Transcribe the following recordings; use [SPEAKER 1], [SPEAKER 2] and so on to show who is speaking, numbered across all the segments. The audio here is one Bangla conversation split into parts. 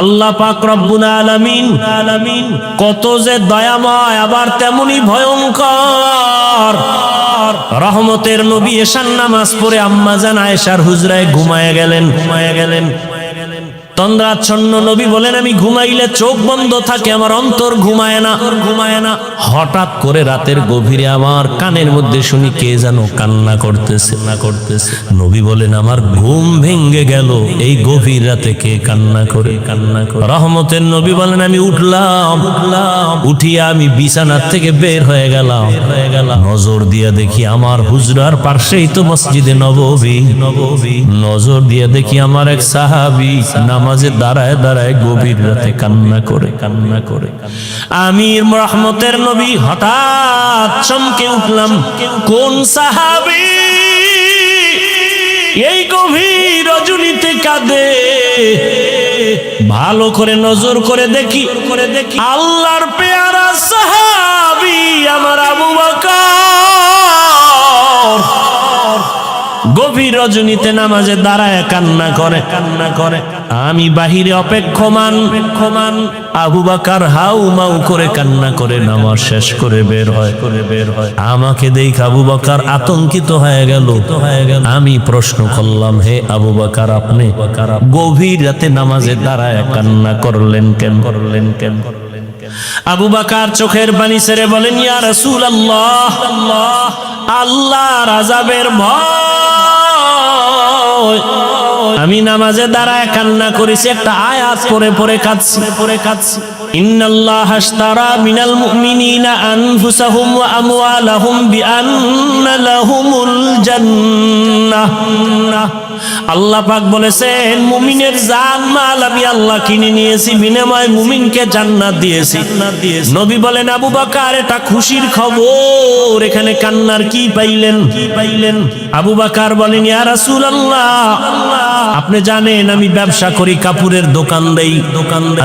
[SPEAKER 1] আল্লাহ পাক রব্বুল আলামিন কত যে দয়াময়, আবার তেমনি ভয়ঙ্কর। রহমতের নবী এশার নামাজ পড়ে আম্মাজান আয়েশার হুজরায় ঘুমায়ে গেলেন। তন্দ্রাচ্ছন্ন নবী বলেন, আমি ঘুমাইলে চোখ বন্ধ থাকে, আমার অন্তর ঘুমায় না। হঠাৎ করে রাতের গভীরে আমার কানের মধ্যে শুনি কে যেন কান্না করতেছে। নবী বলেন, আমার ঘুম ভেঙে গেল, এই গভীর রাতে কে কান্না করে। রহমতের নবী বলেন, আমি উঠলাম, উঠিয়া আমি বিছানার থেকে বের হয়ে গেলাম। নজর দিয়ে দেখি আমার হুজরার পাশেই তো মসজিদে নববী। নজর দিয়ে দেখি আমার এক সাহাবী নামাজে দাঁড়ায় গভীর রাতে কান্না করে। আমি রহমতের নবী হঠাৎ চমকে উঠলাম, কোন সাহাবী এই গভীর রজনীতে কাঁদে? ভালো করে নজর করে দেখি আল্লাহর পেয়ারা সাহাবী আমার আবু বকর গভীর রজনীতে নামাজে দাঁড়ায় কান্না করে। আমি বাহিরে অপেক্ষমান, আবু বকর হাউ মাউ করে কান্না করে নামাজ শেষ করে বের হয়। আমাকে দেখে আবু বকর আতঙ্কিত হয়ে গেল। আমি প্রশ্ন করলাম, হে আবু বকর, আপনি গভীর রাতে নামাজে দাঁড়ায় কান্না করলেন কেন? আবু বকর চোখের পানি ছেড়ে বলেন, ইয়া রাসূলুল্লাহ, আল্লাহর আযাবের ভয় আমি নামাজে দাঁড়ায় কান্না করেছি, একটা আয়াত পড়ে কাঁদছি। ইন্নাল্লাহা আশতারা মিনাল মুমিনিনা আনফুসাহুম ওয়া আমওয়ালাহুম বিআন্না লাহুমুল জান্নাহ। আল্লাহ পাক বলেছেন, মুমিনের জান মাল আমি আল্লাহ কিনে নিয়েছি, বিনিময়ে মুমিনকে জান্নাত দিয়েছি। নবী বলেন, আবু বকর এটা খুশির খবর, এখানে কান্নার কি পাইলেন? আবু বকর বলেন, ইয়া রাসূলুল্লাহ, আপনি জানেন আমি ব্যবসা করি, কাপড়ের দোকান দেই।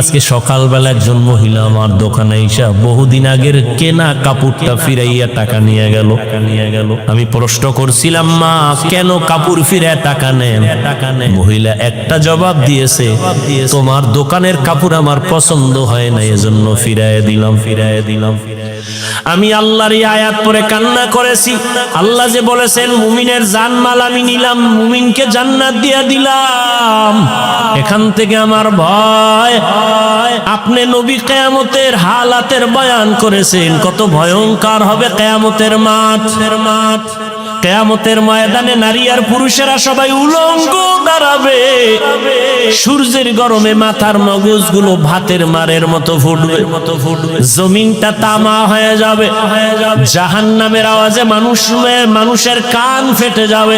[SPEAKER 1] আজকে সকালবেলা একজন মহিলা আমার দোকানে এসে বহুদিন আগের কেনা কাপড়টা ফিরাইয়া টাকা নিয়ে গেল। আমি প্রশ্ন করছিলাম, মা কেন কাপড় ফিরায় টাকা নেন? মহিলা একটা জবাব দিয়েছে, তোমার দোকানের কাপড় আমার পছন্দ হয় না, এজন্য ফিরাইয়া দিলাম। আমি আল্লাহর এই আয়াত পড়ে কান্না করেছি। আল্লাহ যে বলেছেন মুমিনের জানমাল আমি নিলাম, মুমিনকে জান্নাত দিয়ে দিলাম। এখান থেকে আমার ভয়, আপনি নবী কিয়ামতের হালাতের বয়ান করেছেন, কত ভয়ঙ্কর হবে কিয়ামতের মাঠ। কিয়ামতের ময়দানে নারী আর পুরুষেরা সবাই উলঙ্গ দাঁড়াবে। সূর্যের গরমে মাথার মগজগুলো ভাতের মারের মতো ফুটবে। জমিনটা তামা হয়ে যাবে। জাহান্নামের আওয়াজে মানুষের কান ফেটে যাবে।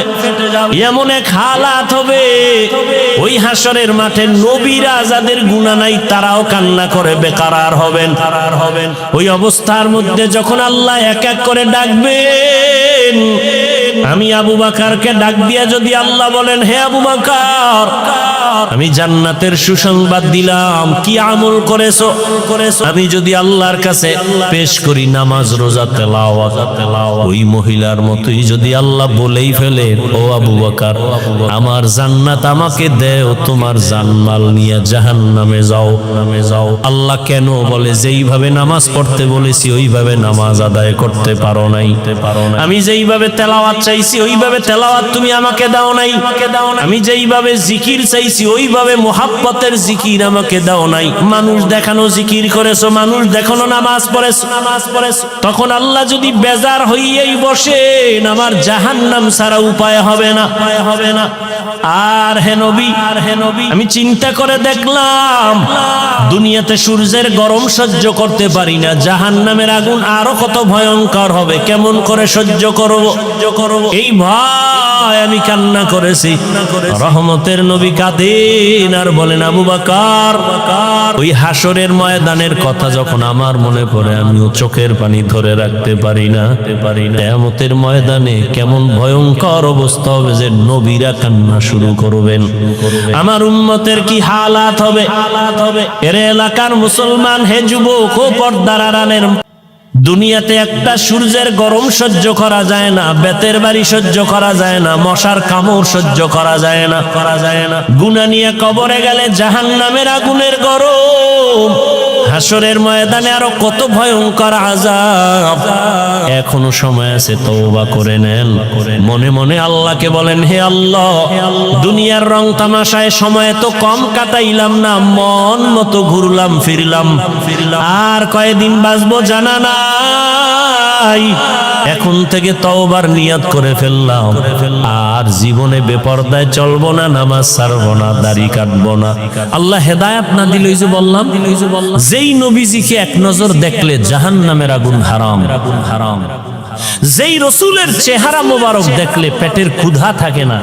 [SPEAKER 1] এমন এক হালাত হবে, ওই হাসরের মাঠে নবীরা যাদের গুনাহ নাই তারাও কান্না করে বেকারার হবেন। ওই অবস্থার মধ্যে যখন আল্লাহ এক এক করে ডাকবেন, আমি আবু বকরকে ডাক দিয়া যদি আল্লাহ বলেন, হে আবু বকর, আমি জান্নাতের সুসংবাদ দিলাম, কি আমল করেছো? আমি যদি আল্লাহর কাছে পেশ করি নামাজ, রোজা, তেলাওয়াত, ওই মহিলার মতোই যদি আল্লাহ বলেই ফেলে, ও আবু বকর, আমার জান্নাত আমাকে দেও, তোমার জানমাল নিয়ে জাহান্নামে যাও। আল্লাহ কেন বলে, যেইভাবে নামাজ পড়তে বলেছি ওইভাবে নামাজ আদায় করতে পারো নাই। আমি যেইভাবে তেলাওয়াত চাইছি ওইভাবে তেলাওয়াত তুমি আমাকে দাও নাই। আমি যেইভাবে জিকির চাইছি ওইভাবে মুহাব্বতের জিকির আমাকে দাও নাই। মানুষ দেখানো জিকির করেছো, মানুষ দেখানো নামাজ পড়েছো। তখন আল্লাহ যদি বেজার হইয়াই বসেন, আমার জাহান্নাম ছাড়া উপায় হবে না। আর হে নবী, আমি চিন্তা করে দেখলাম, দুনিয়াতে সূর্যের গরম সহ্য করতে পারি না, জাহান্নামের আগুন আরো কত ভয়ঙ্কর হবে, কেমন করে সহ্য করব? এই ভয় আমি কান্না করেছি। রহমতের নবী কাঁদেন আর বলেন, আবু বকর, ওই হাসরের ময়দানের কথা যখন আমার মনে পড়ে, আমিও চোখের পানি ধরে রাখতে পারি না। কিয়ামতের ময়দানে কেমন ভয়ঙ্কর অবস্থা হবে যে নবীরা কান্না শুরু করবেন। আমার উম্মতের কি হালাত হবে? এর এলাকার মুসলমান, হে যুবক ও পর্দার আড়ালের দুনিয়াতে একটা সূর্যের গরম সহ্য করা যায় না, বেতের বাড়ি সহ্য করা যায় না, মশার কামড় সহ্য করা যায় না, গুনাহ নিয়ে কবরে গেলে জাহান্নামের আগুনের গরম, হাসরের ময়দানে আরো কত ভয়ঙ্কর আযাব। এখনো সময় আছে, তওবা করে নেন। মনে মনে আল্লাহকে বলেন, হে আল্লাহ, দুনিয়ার রং তামাশায় সময় তো কম কাটাইলাম না, মন মতো ঘুরলাম ফিরলাম, আর কয়দিন বাঁচবো জানা নাই। এখন থেকে তওবার নিয়ত করে ফেললাম, আর জীবনে বেপরদায় চলবো না, নামাজ ছাড়বো না, দাড়ি কাটবো না। আল্লাহ হেদায়েত না দিল, এই যে বললাম, যেই নবীজিকে এক নজর দেখলে জাহান্নামের আগুন হারাম, যেই রসুলের চেহারা মোবারক দেখলে পেটের ক্ষুধা থাকে না,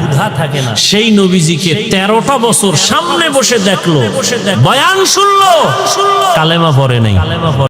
[SPEAKER 1] সেই নবীজিকে 13টা বছর সামনে বসে দেখলো, বয়ান শুনলো, কালেমা পড়ে নাই।